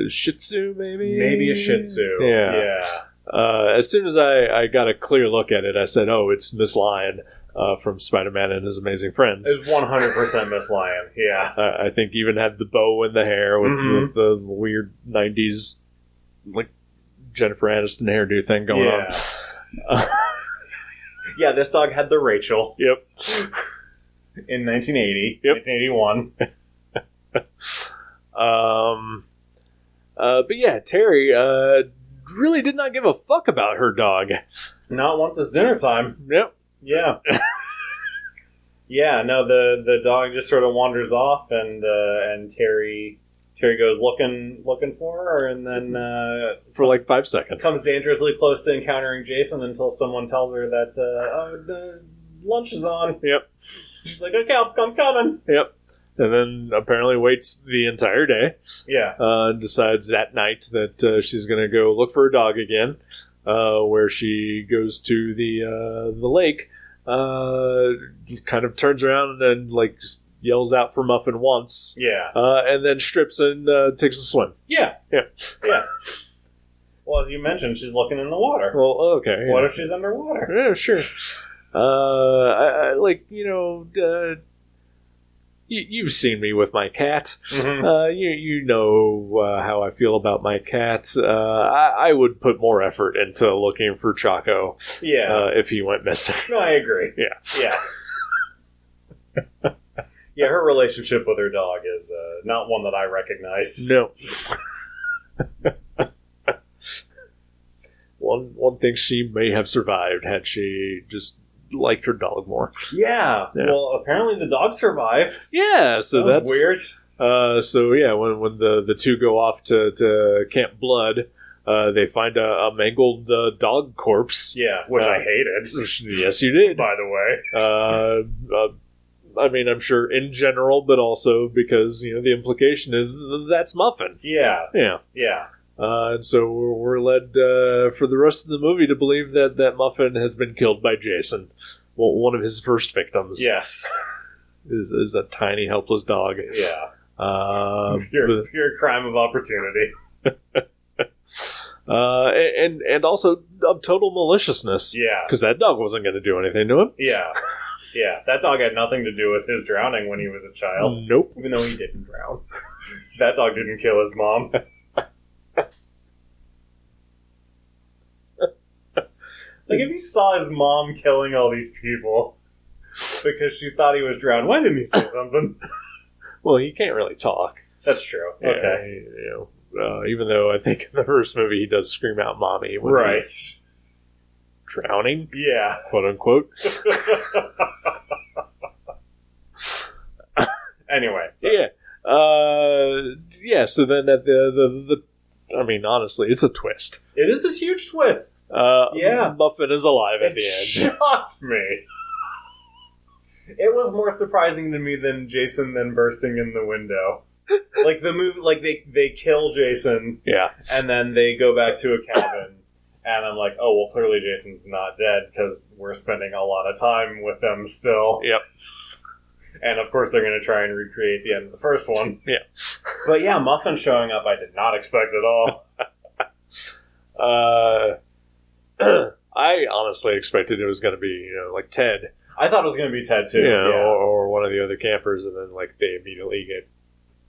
Speaker 3: Shih Tzu, maybe.
Speaker 2: Maybe a Shih Tzu.
Speaker 3: Yeah. As soon as I got a clear look at it, I said, "Oh, it's Miss Lion." From Spider-Man and His Amazing Friends.
Speaker 2: It's 100% Miss Lion, yeah.
Speaker 3: I think even had the bow in the hair with the weird 90s, Jennifer Aniston hairdo thing going on.
Speaker 2: Yeah, this dog had the Rachel.
Speaker 3: Yep.
Speaker 2: In 1980. Yep. 1981.
Speaker 3: But yeah, Terry really did not give a fuck about her dog.
Speaker 2: Not once it's dinner time.
Speaker 3: Yep.
Speaker 2: Yeah. Yeah, no, the dog just sort of wanders off, and Terry goes looking for her, and then
Speaker 3: for 5 seconds
Speaker 2: comes dangerously close to encountering Jason until someone tells her that the lunch is on.
Speaker 3: Yep.
Speaker 2: She's like, okay, I'm coming.
Speaker 3: Yep. And then apparently waits the entire day.
Speaker 2: Yeah.
Speaker 3: And decides that night that she's going to go look for her dog again. Where she goes to the lake, kind of turns around and just yells out for Muffin once.
Speaker 2: Yeah.
Speaker 3: And then strips and takes a swim.
Speaker 2: Yeah.
Speaker 3: Yeah.
Speaker 2: Yeah. Well, as you mentioned, she's looking in the water.
Speaker 3: Well, okay.
Speaker 2: What if she's underwater?
Speaker 3: Yeah, sure. you've seen me with my cat.
Speaker 2: Mm-hmm.
Speaker 3: You know how I feel about my cat. I would put more effort into looking for Chaco.
Speaker 2: Yeah.
Speaker 3: If he went missing.
Speaker 2: No, I agree.
Speaker 3: Yeah.
Speaker 2: Yeah, her relationship with her dog is not one that I recognize.
Speaker 3: No. One thing she may have survived had she just liked her dog more.
Speaker 2: Yeah. Well, apparently the dog survived.
Speaker 3: Yeah, so
Speaker 2: that's weird.
Speaker 3: So yeah, when the two go off to Camp Blood, they find a mangled dog corpse.
Speaker 2: Yeah, which I hated.
Speaker 3: Yes, you did.
Speaker 2: By the way.
Speaker 3: I mean, I'm sure in general, but also because the implication is that's Muffin.
Speaker 2: Yeah.
Speaker 3: And so we're led for the rest of the movie to believe that Muffin has been killed by Jason, one of his first victims.
Speaker 2: Yes,
Speaker 3: is a tiny helpless dog.
Speaker 2: Yeah, pure crime of opportunity.
Speaker 3: And also of total maliciousness.
Speaker 2: Yeah,
Speaker 3: because that dog wasn't going to do anything to him.
Speaker 2: Yeah, that dog had nothing to do with his drowning when he was a child.
Speaker 3: Nope.
Speaker 2: Even though he didn't drown. That dog didn't kill his mom. Like, if he saw his mom killing all these people because she thought he was drowned, why didn't he say something?
Speaker 3: Well, he can't really talk.
Speaker 2: That's true.
Speaker 3: Yeah,
Speaker 2: Okay.
Speaker 3: Even though I think in the first movie he does scream out "mommy" when he's drowning.
Speaker 2: Yeah.
Speaker 3: Quote unquote.
Speaker 2: Anyway.
Speaker 3: So. Yeah. So then at the I mean, honestly, it's a twist.
Speaker 2: It is this huge twist.
Speaker 3: Muffin is alive at the end.
Speaker 2: It shocked me. It was more surprising to me than Jason then bursting in the window. Like the movie, like they kill Jason.
Speaker 3: Yeah.
Speaker 2: And then they go back to a cabin. And I'm like, oh, well, clearly Jason's not dead because we're spending a lot of time with them still.
Speaker 3: Yep.
Speaker 2: And, of course, they're going to try and recreate the end of the first one.
Speaker 3: Yeah.
Speaker 2: But, yeah, Muffin showing up I did not expect at all.
Speaker 3: I honestly expected it was going to be, like Ted.
Speaker 2: I thought it was going to be Ted, too.
Speaker 3: Or one of the other campers, and then, they immediately get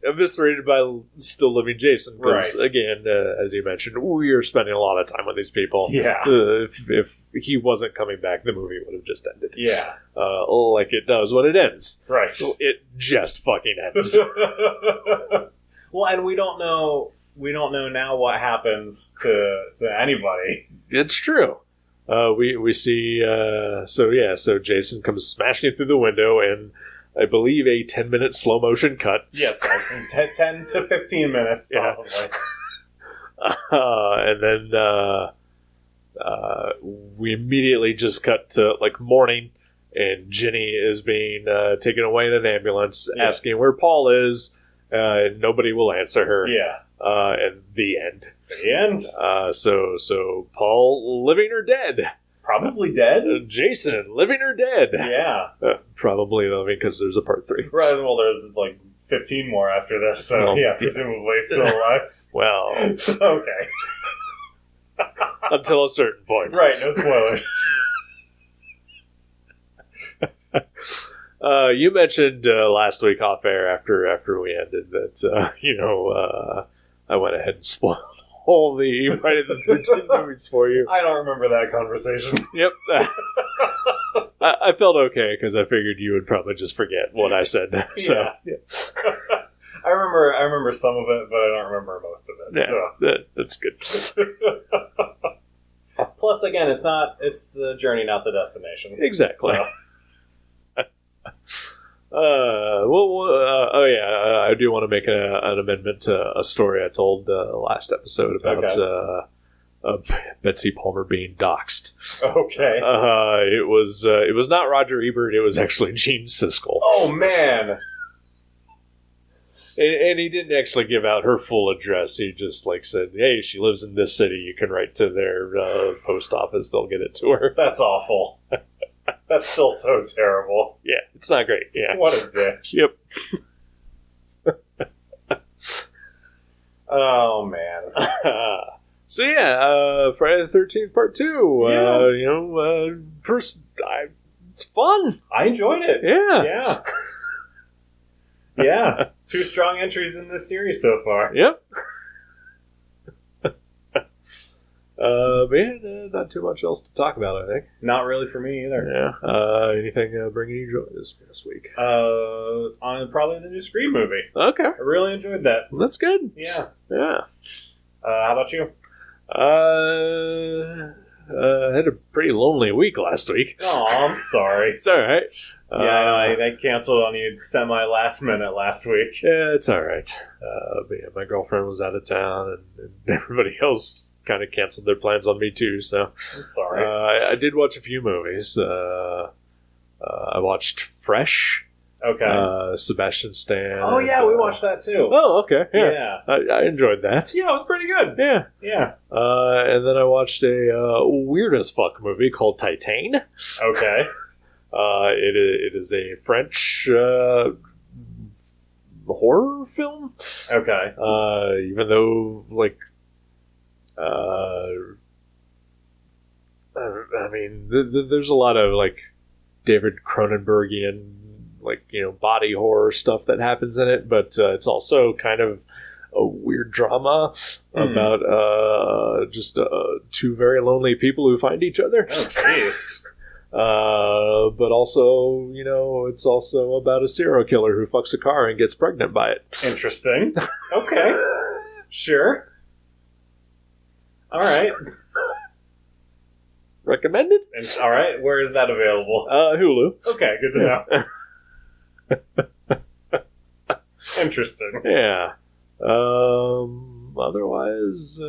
Speaker 3: eviscerated by still living Jason. Because, again, as you mentioned, we are spending a lot of time with these people.
Speaker 2: Yeah.
Speaker 3: If he wasn't coming back, the movie would have just ended.
Speaker 2: Yeah.
Speaker 3: Like it does when it ends.
Speaker 2: Right.
Speaker 3: It just fucking ends.
Speaker 2: Well, and we don't know now what happens to anybody.
Speaker 3: It's true. We see, so Jason comes smashing through the window and I believe a 10-minute slow motion cut.
Speaker 2: Yes, 10 to 15 minutes, possibly.
Speaker 3: And then we immediately just cut to morning, and Ginny is being taken away in an ambulance, asking where Paul is. Nobody will answer her.
Speaker 2: Yeah.
Speaker 3: And the end.
Speaker 2: The end.
Speaker 3: So Paul, living or dead?
Speaker 2: Probably dead.
Speaker 3: Jason, living or dead?
Speaker 2: Yeah.
Speaker 3: Probably living because there's a part 3.
Speaker 2: Right. Well, there's 15 more after this, so presumably still alive.
Speaker 3: Well.
Speaker 2: Okay.
Speaker 3: Until a certain point.
Speaker 2: Right, no spoilers.
Speaker 3: You mentioned last week off air after we ended that I went ahead and spoiled all the Friday the 13th movies for you.
Speaker 2: I don't remember that conversation.
Speaker 3: Yep. I felt okay because I figured you would probably just forget what I said. So yeah.
Speaker 2: I remember some of it, but I don't remember most of it.
Speaker 3: Yeah,
Speaker 2: so.
Speaker 3: That's good.
Speaker 2: Plus, again, it's the journey, not the destination.
Speaker 3: Exactly.
Speaker 2: So.
Speaker 3: I do want to make an amendment to a story I told last episode about Betsy Palmer being doxxed.
Speaker 2: Okay.
Speaker 3: It was not Roger Ebert. It was actually Gene Siskel.
Speaker 2: Oh man.
Speaker 3: And he didn't actually give out her full address. He just said, "Hey, she lives in this city. You can write to their post office. They'll get it to her."
Speaker 2: That's awful. That's still so terrible.
Speaker 3: Yeah, it's not great. Yeah.
Speaker 2: What a dick.
Speaker 3: Yep.
Speaker 2: Oh, man.
Speaker 3: So, Friday the 13th Part 2. It's fun.
Speaker 2: I enjoyed it.
Speaker 3: Yeah.
Speaker 2: Yeah. Yeah, 2 strong entries in this series so far.
Speaker 3: Yep. Man, not too much else to talk about, I think.
Speaker 2: Not really for me either.
Speaker 3: Yeah. Anything bringing you joy this week?
Speaker 2: On probably the new Scream movie.
Speaker 3: Okay.
Speaker 2: I really enjoyed that.
Speaker 3: That's good.
Speaker 2: Yeah.
Speaker 3: Yeah.
Speaker 2: How about you?
Speaker 3: I had a pretty lonely week last week.
Speaker 2: Oh, I'm sorry.
Speaker 3: It's all right.
Speaker 2: Yeah, I canceled on you semi-last minute last week.
Speaker 3: Yeah, it's all right. But yeah, my girlfriend was out of town, and everybody else kind of canceled their plans on me too. So
Speaker 2: I'm sorry.
Speaker 3: I did watch a few movies. I watched Fresh.
Speaker 2: Okay.
Speaker 3: Sebastian Stan.
Speaker 2: Oh yeah, we watched that too.
Speaker 3: Oh, okay. Yeah. I enjoyed that.
Speaker 2: Yeah, it was pretty good.
Speaker 3: Yeah.
Speaker 2: Yeah.
Speaker 3: And then I watched a weird as fuck movie called Titane.
Speaker 2: Okay.
Speaker 3: It is a French horror film.
Speaker 2: Okay.
Speaker 3: Even though, like, I mean, there's a lot of, like, David Cronenbergian, like, body horror stuff that happens in it, but it's also kind of a weird drama about just 2 very lonely people who find each other.
Speaker 2: Oh, jeez.
Speaker 3: But also, it's also about a serial killer who fucks a car and gets pregnant by it.
Speaker 2: Interesting. Okay. Sure. All right.
Speaker 3: Recommended?
Speaker 2: All right. Where is that available?
Speaker 3: Hulu.
Speaker 2: Okay, good to know. Interesting.
Speaker 3: Yeah. Otherwise, I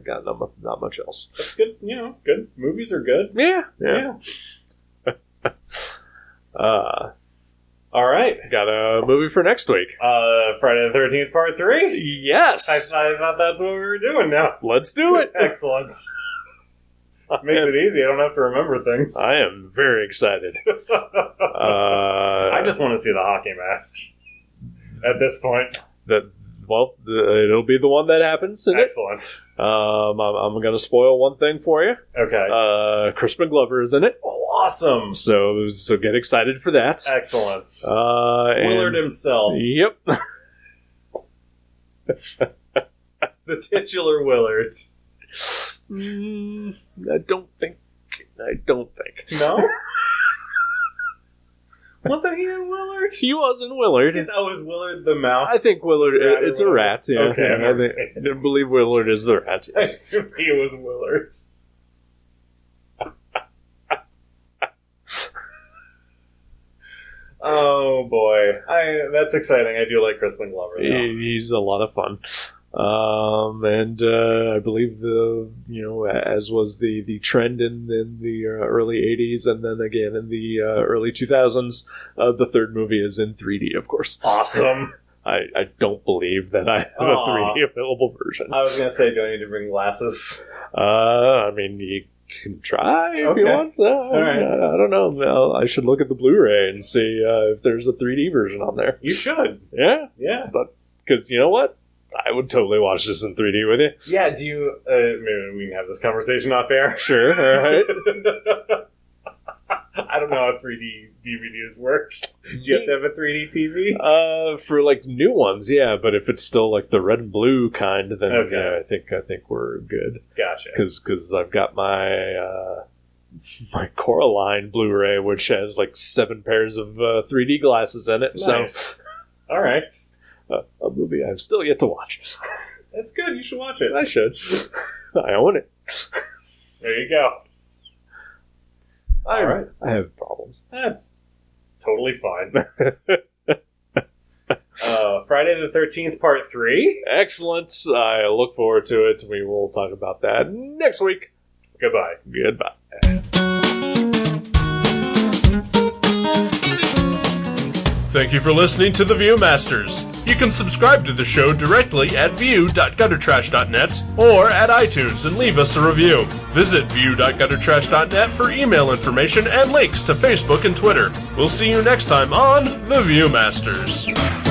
Speaker 3: got not much else.
Speaker 2: That's good. Good. Movies are good.
Speaker 3: Yeah.
Speaker 2: All right.
Speaker 3: Got a movie for next week.
Speaker 2: Friday the 13th, Part 3?
Speaker 3: Yes.
Speaker 2: I thought that's what we were doing now.
Speaker 3: Let's do it.
Speaker 2: Excellent. Makes it easy. I don't have to remember things.
Speaker 3: I am very excited.
Speaker 2: I just want to see the hockey mask at this point.
Speaker 3: It'll be the one that happens.
Speaker 2: Excellent.
Speaker 3: I'm going to spoil one thing for you.
Speaker 2: Okay.
Speaker 3: Crispin Glover is in it.
Speaker 2: Oh, awesome.
Speaker 3: So get excited for that.
Speaker 2: Excellent. Willard himself.
Speaker 3: Yep.
Speaker 2: The titular Willard.
Speaker 3: I don't think.
Speaker 2: No? Wasn't he in Willard?
Speaker 3: He was in Willard.
Speaker 2: That was Willard the mouse.
Speaker 3: I think Willard. It's a rat. Yeah.
Speaker 2: Okay,
Speaker 3: I didn't believe Willard is the rat.
Speaker 2: I
Speaker 3: Yes.
Speaker 2: assumed he was Willard. Oh boy, that's exciting. I do like Crispin Glover.
Speaker 3: He's a lot of fun. And I believe as was the trend in the early 80s and then again in the early 2000s, the third movie is in 3D, of course.
Speaker 2: Awesome.
Speaker 3: I don't believe that I have a 3D available version.
Speaker 2: I was going to say, do I need to bring glasses?
Speaker 3: I mean, you can try if you want.
Speaker 2: All right.
Speaker 3: I don't know. I should look at the Blu-ray and see if there's a 3D version on there.
Speaker 2: You should.
Speaker 3: Yeah?
Speaker 2: Yeah.
Speaker 3: But, because you know what? I would totally watch this in 3D with you.
Speaker 2: Yeah, do you... maybe we can have this conversation off air.
Speaker 3: Sure, alright.
Speaker 2: I don't know how 3D DVDs work. Do you have to have a 3D TV?
Speaker 3: For like new ones, yeah, but if it's still like the red and blue kind, then
Speaker 2: okay.
Speaker 3: yeah, I think we're good.
Speaker 2: Gotcha.
Speaker 3: Because I've got my Coraline Blu-ray, which has like 7 pairs of 3D glasses in it.
Speaker 2: Nice.
Speaker 3: So,
Speaker 2: all right.
Speaker 3: A movie I've still yet to watch.
Speaker 2: That's good. You should watch it.
Speaker 3: I should. I own it.
Speaker 2: There you go. All right.
Speaker 3: I have problems.
Speaker 2: That's totally fine. Friday the 13th, Part 3.
Speaker 3: Excellent. I look forward to it. We will talk about that next week.
Speaker 2: Goodbye.
Speaker 3: Goodbye.
Speaker 1: Thank you for listening to The Viewmasters. You can subscribe to the show directly at view.guttertrash.net or at iTunes and leave us a review. Visit view.guttertrash.net for email information and links to Facebook and Twitter. We'll see you next time on The Viewmasters.